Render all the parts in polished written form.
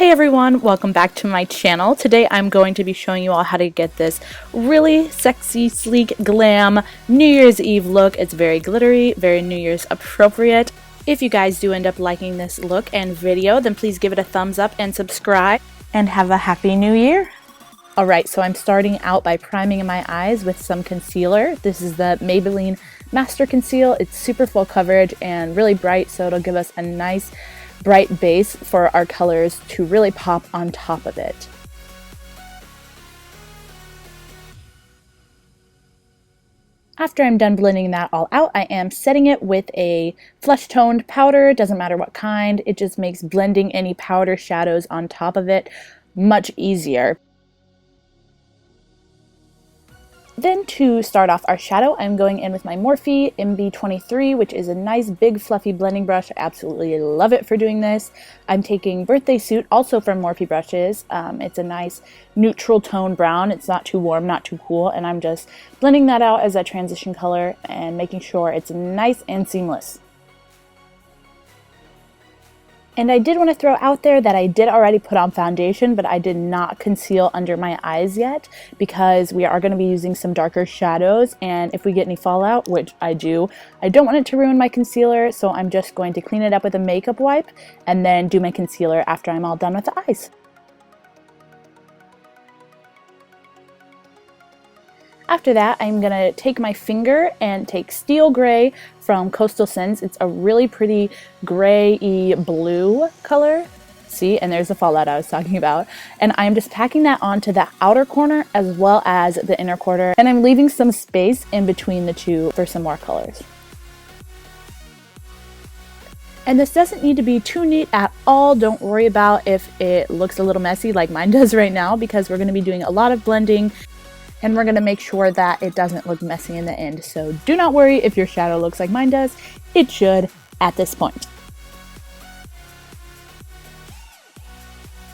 Hey everyone, welcome back to my channel. Today I'm going to be showing you all how to get this really sexy, sleek, glam New Year's Eve look. It's very glittery, very New Year's appropriate. If you guys do end up liking this look and video, then please give it a thumbs up and subscribe, and have a happy new year. Alright, so I'm starting out by priming my eyes with some concealer. This is the Maybelline Master Conceal. It's super full coverage and really bright, so it'll give us a nice bright base for our colors to really pop on top of it. After I'm done blending that all out, I am setting it with a flesh toned powder. Doesn't matter what kind, it just makes blending any powder shadows on top of it much easier. Then to start off our shadow, I'm going in with my Morphe MB23, which is a nice big fluffy blending brush. I absolutely love it for doing this. I'm taking Birthday Suit, also from Morphe Brushes. It's a nice neutral tone brown. It's not too warm, not too cool, and I'm just blending that out as a transition color and making sure it's nice and seamless. And I did want to throw out there that I did already put on foundation, but I did not conceal under my eyes yet because we are going to be using some darker shadows, and if we get any fallout, which I do, I don't want it to ruin my concealer, so I'm just going to clean it up with a makeup wipe and then do my concealer after I'm all done with the eyes. After that, I'm going to take my finger and take Steel Gray from Coastal Scents. It's a really pretty gray-y blue color. See, and there's the fallout I was talking about. And I'm just packing that onto the outer corner as well as the inner corner. And I'm leaving some space in between the two for some more colors. And this doesn't need to be too neat at all. Don't worry about if it looks a little messy like mine does right now, because we're going to be doing a lot of blending. And we're going to make sure that it doesn't look messy in the end. So do not worry if your shadow looks like mine does. It should at this point.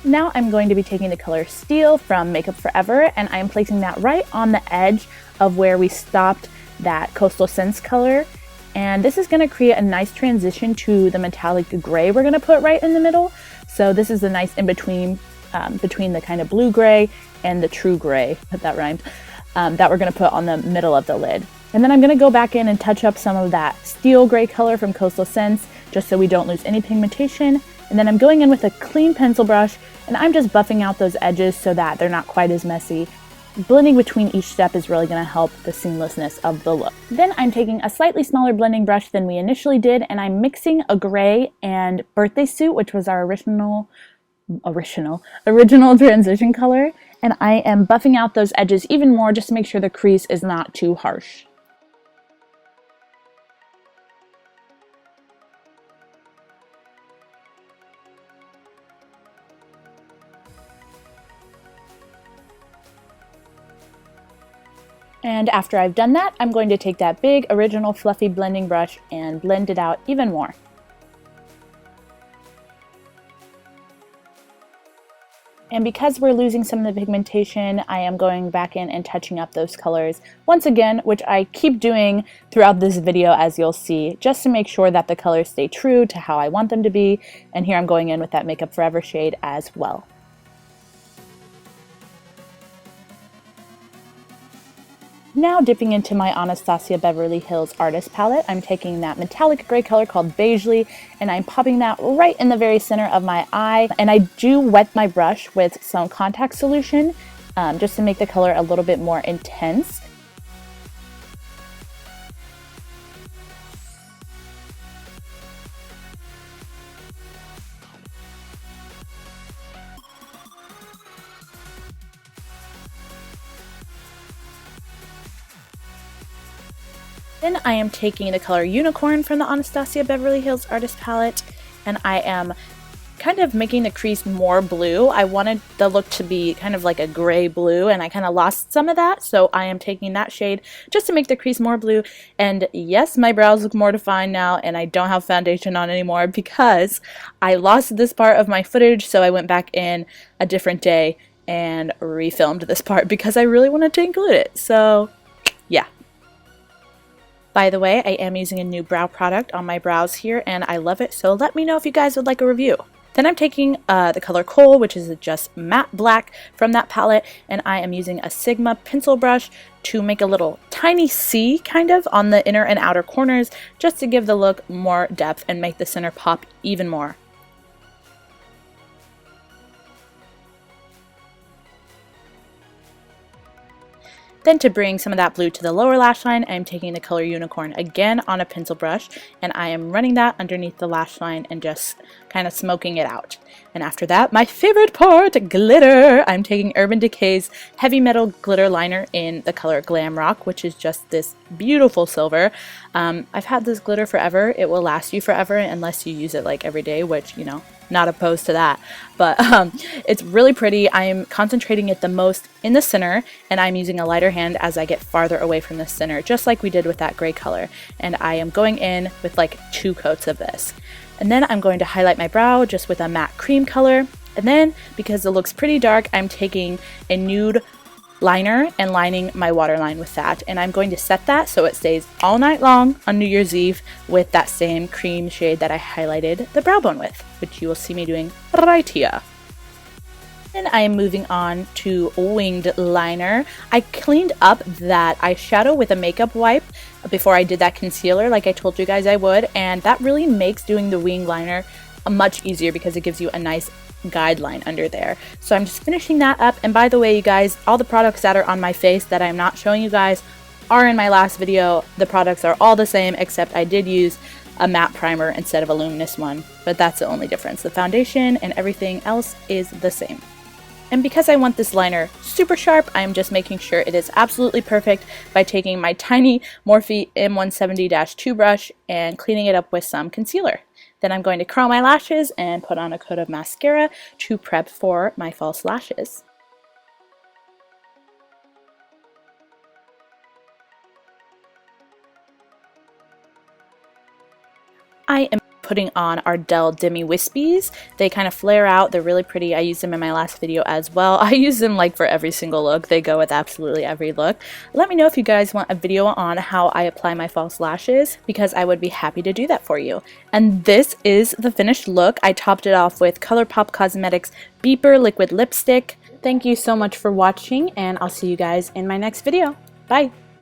Now I'm going to be taking the color Steel from Makeup Forever, and I'm placing that right on the edge of where we stopped that Coastal Scents color. And this is going to create a nice transition to the metallic gray we're going to put right in the middle. So this is a nice in-between between the kind of blue gray and the true gray, if that rhymed, that we're going to put on the middle of the lid. And then I'm going to go back in and touch up some of that steel gray color from Coastal Scents, just so we don't lose any pigmentation. And then I'm going in with a clean pencil brush, and I'm just buffing out those edges so that they're not quite as messy. Blending between each step is really going to help the seamlessness of the look. Then I'm taking a slightly smaller blending brush than we initially did, and I'm mixing a gray and Birthday Suit, which was our original transition color, and I am buffing out those edges even more just to make sure the crease is not too harsh. And after I've done that, I'm going to take that big original fluffy blending brush and blend it out even more. And because we're losing some of the pigmentation, I am going back in and touching up those colors once again, which I keep doing throughout this video, as you'll see, just to make sure that the colors stay true to how I want them to be. And here I'm going in with that Makeup Forever shade as well. Now dipping into my Anastasia Beverly Hills Artist Palette, I'm taking that metallic gray color called Beigely, and I'm popping that right in the very center of my eye. And I do wet my brush with some contact solution just to make the color a little bit more intense. Then I am taking the color Unicorn from the Anastasia Beverly Hills Artist Palette, and I am kind of making the crease more blue. I wanted the look to be kind of like a gray blue, and I kind of lost some of that, so I am taking that shade just to make the crease more blue. And yes, my brows look more defined now, and I don't have foundation on anymore because I lost this part of my footage, so I went back in a different day and refilmed this part because I really wanted to include it. So yeah. By the way, I am using a new brow product on my brows here, and I love it, so let me know if you guys would like a review. Then I'm taking the color Kohl, which is just matte black from that palette, and I am using a Sigma pencil brush to make a little tiny C kind of on the inner and outer corners, just to give the look more depth and make the center pop even more. Then to bring some of that blue to the lower lash line, I'm taking the color Unicorn again on a pencil brush, and I am running that underneath the lash line and just kind of smoking it out. And after that, my favorite part, glitter! I'm taking Urban Decay's Heavy Metal Glitter Liner in the color Glam Rock, which is just this beautiful silver. I've had this glitter forever. It will last you forever unless you use it like every day, which, you know, not opposed to that, but it's really pretty. I'm concentrating it the most in the center, and I'm using a lighter hand as I get farther away from the center, just like we did with that gray color. And I am going in with like 2 coats of this. And then I'm going to highlight my brow just with a matte cream color. And then, because it looks pretty dark, I'm taking a nude liner and lining my waterline with that, and I'm going to set that so it stays all night long on New Year's Eve with that same cream shade that I highlighted the brow bone with, which you will see me doing right here. Then I am moving on to winged liner. I cleaned up that eyeshadow with a makeup wipe before I did that concealer like I told you guys I would, and that really makes doing the winged liner much easier because it gives you a nice guideline under there. So I'm just finishing that up. And by the way, you guys, all the products that are on my face that I'm not showing you guys are in my last video. The products are all the same, except I did use a matte primer instead of a luminous one, but that's the only difference. The foundation and everything else is the same. And because I want this liner super sharp, I'm just making sure it is absolutely perfect by taking my tiny Morphe M170-2 brush and cleaning it up with some concealer. Then I'm going to curl my lashes and put on a coat of mascara to prep for my false lashes. I am putting on Ardell Demi Wispies. They kind of flare out. They're really pretty. I used them in my last video as well. I use them like for every single look. They go with absolutely every look. Let me know if you guys want a video on how I apply my false lashes, because I would be happy to do that for you. And this is the finished look. I topped it off with Colourpop Cosmetics Beeper Liquid Lipstick. Thank you so much for watching, and I'll see you guys in my next video. Bye!